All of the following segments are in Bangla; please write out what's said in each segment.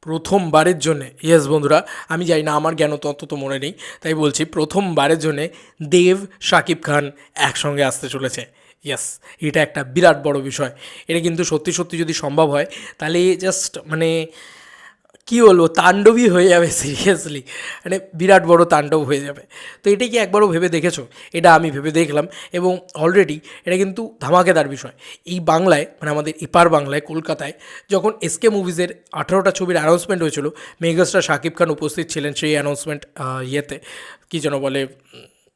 প্রথমবারের জন্যে ইয়েস বন্ধুরা, আমি জানি না, আমার জ্ঞান তত তো মনে নেই, তাই বলছি প্রথমবারের জন্যে দেব শাকিব খান একসঙ্গে আসতে চলেছে। ইয়েস, এটা একটা বিরাট বড় বিষয়। এটা কিন্তু সত্যি সত্যি যদি সম্ভব হয় তাহলে জাস্ট মানে কী বলবো, তাণ্ডবই হয়ে যাবে সিরিয়াসলি, মানে বিরাট বড় তাণ্ডব হয়ে যাবে। তো এটা কি একবারও ভেবে দেখেছো? এটা আমি ভেবে দেখলাম এবং অলরেডি এটা কিন্তু ধামাকেদার বিষয়। এই বাংলায় মানে আমাদের এপার বাংলায় কলকাতায় যখন এসকে মুভিজের 18টা ছবির অ্যানাউন্সমেন্ট হয়েছিল, মেগাস্টার শাকিব খান উপস্থিত ছিলেন সেই অ্যানাউন্সমেন্ট ইয়েতে, কী যেন বলে,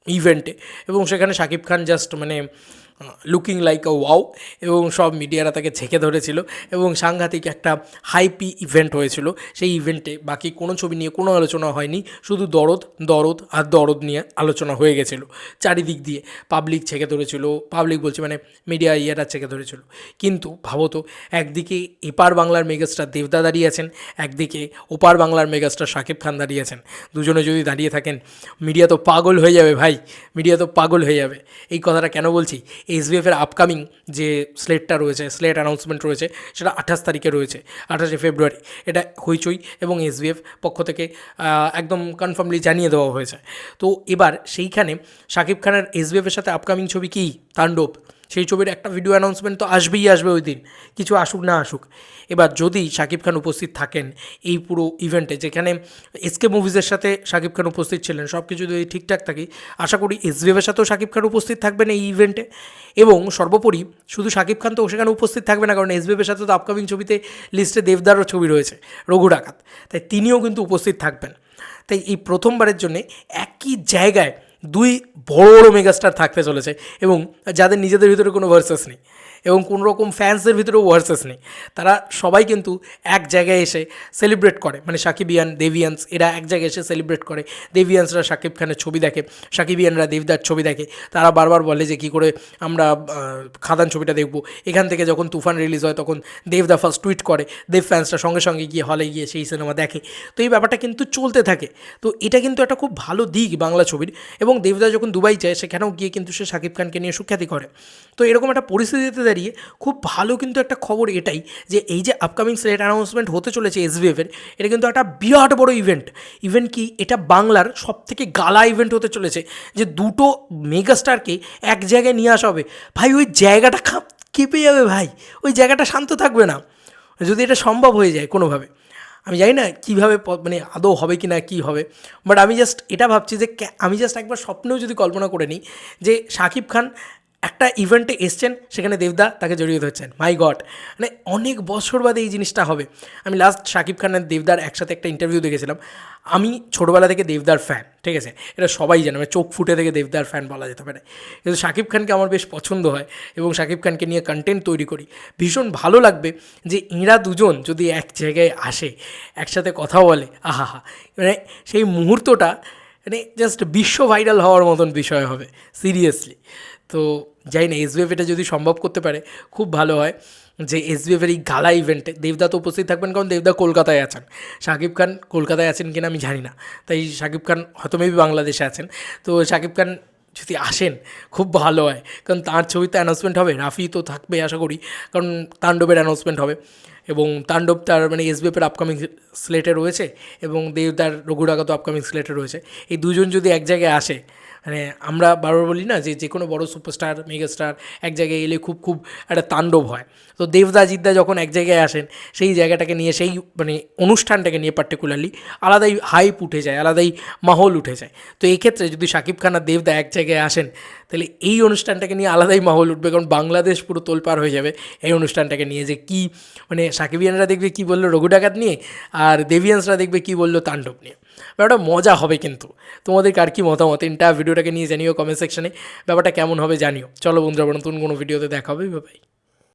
ইভেন্টে। এবং সেখানে শাকিব খান জাস্ট মানে লুকিং লাইক আ ওয়াও, এবং সব মিডিয়ারা তাকে ঝেঁকে ধরেছিল এবং সাংঘাতিক একটা হাইপি ইভেন্ট হয়েছিল। সেই ইভেন্টে বাকি কোনো ছবি নিয়ে কোনো আলোচনা হয়নি, শুধু দরদ দরদ আর দরদ নিয়ে আলোচনা হয়ে গেছিলো চারিদিক দিয়ে। পাবলিক ছেঁকে ধরেছিল, পাবলিক বলছে মানে মিডিয়া ইয়েরা ছেঁকে ধরেছিল। কিন্তু ভাবো তো, একদিকে এপার বাংলার মেগাস্টার দেবদা দাঁড়িয়ে আছেন, একদিকে ওপার বাংলার মেগাস্টার শাকিব খান দাঁড়িয়ে আছেন। দুজনে যদি দাঁড়িয়ে থাকেন, মিডিয়া তো পাগল হয়ে যাবে ভাই, মিডিয়া তো পাগল হয়ে যাবে। এই কথাটা কেন বলছি? এসবিএফের আপকামিং যে স্লেটটা রয়েছে, স্লেট অ্যানাউন্সমেন্ট রয়েছে, সেটা 28 তারিখে রয়েছে, 28শে ফেব্রুয়ারি। এটা হইচই এবং এসবিএফ পক্ষ থেকে একদম কনফার্মলি জানিয়ে দেওয়া হয়েছে। তো এবার সেইখানে শাকিব খানের এসবিএফের সাথে আপকামিং ছবি কী, তাণ্ডব, সেই ছবির একটা ভিডিও অ্যানাউন্সমেন্ট তো আসবেই আসবে ওই দিন, কিছু আসুক না আসুক। এবার যদি শাকিব খান উপস্থিত থাকেন এই পুরো ইভেন্টে, যেখানে এসকে মুভিজের সাথে শাকিব খান উপস্থিত ছিলেন, সব কিছু যদি ঠিকঠাক থাকে, আশা করি এসবিএফের সাথেও শাকিব খান উপস্থিত থাকবেন এই ইভেন্টে। এবং সর্বোপরি শুধু শাকিব খান তো সেখানে উপস্থিত থাকবে না, কারণ এসবিএফের সাথে তো আপকামিং ছবিতে লিস্টে দেবদারও ছবি রয়েছে, রঘু ডাকাত, তাই তিনিও কিন্তু উপস্থিত থাকবেন। তাই এই প্রথমবারের জন্যে একই জায়গায় দুই বড় বড় মেগাস্টার থাকতে চলেছে, এবং যাদের নিজেদের ভিতরে কোনো ভার্সেস নেই এবং কোনো রকম ফ্যান্সদের ভিতরেও ভার্সেস নেই, তারা সবাই কিন্তু এক জায়গায় এসে সেলিব্রেট করে। মানে সাকিবিয়ান দেভিয়ান্স এরা এক জায়গায় এসে সেলিব্রেট করে। দেভিয়ান্সরা শাকিব খানের ছবি দেখে, সাকিবিয়ানরা দেবদার ছবি দেখে। তারা বারবার বলে যে কী করে আমরা খাদান ছবিটা দেখব। এখান থেকে যখন তুফান রিলিজ হয় তখন দেবদা ফার্স্ট টুইট করে, দেব ফ্যান্সরা সঙ্গে সঙ্গে গিয়ে হলে গিয়ে সেই সিনেমা দেখে। তো এই ব্যাপারটা কিন্তু চলতে থাকে। তো এটা কিন্তু একটা খুব ভালো দিক বাংলা ছবির। এবং দেবদা যখন দুবাই যায়, সেখানেও গিয়ে কিন্তু সে শাকিব খানকে নিয়ে সুখ্যাতি করে। তো এরকম একটা পরিস্থিতিতে দাঁড়িয়ে খুব ভালো কিন্তু একটা খবর এটাই যে এই যে আপকামিং স্লেট অ্যানাউন্সমেন্ট হতে চলেছে এসবিএফের, এটা কিন্তু একটা বিরাট বড় ইভেন্ট। ইভেন্ট কি, এটা বাংলার সবথেকে গালা ইভেন্ট হতে চলেছে, যে দুটো মেগাস্টারকে এক জায়গায় নিয়ে আসা হবে। ভাই ওই জায়গাটা কেঁপে যাবে ভাই, ওই জায়গাটা শান্ত থাকবে না যদি এটা সম্ভব হয়ে যায় কোনোভাবে। আমি জানি না কীভাবে মানে আদৌ হবে কি না কী হবে, বাট আমি জাস্ট এটা ভাবছি যে আমি জাস্ট একবার স্বপ্নেও যদি কল্পনা করে নিই যে শাকিব খান একটা ইভেন্টে এসছেন, সেখানে দেবদা তাকে জড়িয়ে ধরছেন, মাই গড, মানে অনেক বছর বাদে এই জিনিসটা হবে। আমি লাস্ট শাকিব খান আর দেবদার একসাথে একটা ইন্টারভিউ দেখেছিলাম। আমি ছোটোবেলা থেকে দেবদার ফ্যান, ঠিক আছে, এটা সবাই জানে, মানে চোখ ফুটে থেকে দেবদার ফ্যান বলা যেতে পারে। কিন্তু শাকিব খানকে আমার বেশ পছন্দ হয় এবং শাকিব খানকে নিয়ে কন্টেন্ট তৈরি করি। ভীষণ ভালো লাগবে যে এঁরা দুজন যদি এক জায়গায় আসে, একসাথে কথা বলে, আহা হা, মানে সেই মুহূর্তটা মানে জাস্ট বিশ্ব ভাইরাল হওয়ার মতন বিষয় হবে সিরিয়াসলি। তো যাই না, এসবিএফ এটা যদি সম্ভব করতে পারে খুব ভালো হয়, যে এসবিএফের এই গালা ইভেন্টে দেবদা তো উপস্থিত থাকবেন, কারণ দেবদা কলকাতায় আছেন। শাকিব খান কলকাতায় আছেন কিনা আমি জানি না, তাই শাকিব খান হয়তো মেবি বাংলাদেশে আছেন। তো শাকিব খান যদি আসেন খুব ভালো হয়, কারণ তার ছবিতে অ্যানাউন্সমেন্ট হবে, রাফি তো থাকবে আশা করি, কারণ তাণ্ডবের অ্যানাউন্সমেন্ট হবে। এবং তাণ্ডব তার মানে এসবিএফের আপকামিং স্লেটে রয়েছে, এবং দেবদার রঘু ডাকাতও আপকামিং স্লেটে রয়েছে। এই দুজন যদি এক জায়গায় আসে, মানে আমরা বারবার বলি না যে কোনো বড় সুপারস্টার মেগাস্টার এক জায়গায় এলে খুব খুব একটা তাণ্ডব হয়। তো দেবদা জিদ্দা যখন এক জায়গায় আসেন, সেই জায়গাটাকে নিয়ে, সেই মানে অনুষ্ঠানটাকে নিয়ে পার্টিকুলারলি আলাদাই হাইপ উঠে যায়, আলাদাই মাহল উঠে যায়। তো এই ক্ষেত্রে যদি শাকিব খান আর দেবদা এক জায়গায় আসেন, তাহলে এই অনুষ্ঠানটাকে নিয়ে আলাদাই মাহল উঠবে, কারণ বাংলাদেশ পুরো তোলপাড় হয়ে যাবে এই অনুষ্ঠানটাকে নিয়ে। যে কী মানে সাকিবিয়ানরা দেখবে কী বললো রঘু ডাকাত নিয়ে, আর দেবিয়ান্সরা দেখবে কী বললো তাণ্ডব নিয়ে। ব্যাপারটা মজা হবে কিন্তু। তোমাদের কার কী মতামত ভিডিওটাকে নিয়ে জানিও কমেন্ট সেকশনে, ব্যাপারটা কেমন হবে জানিও। চলো বন্ধুরা, নতুন কোনো ভিডিওতে দেখা হবে, বাই।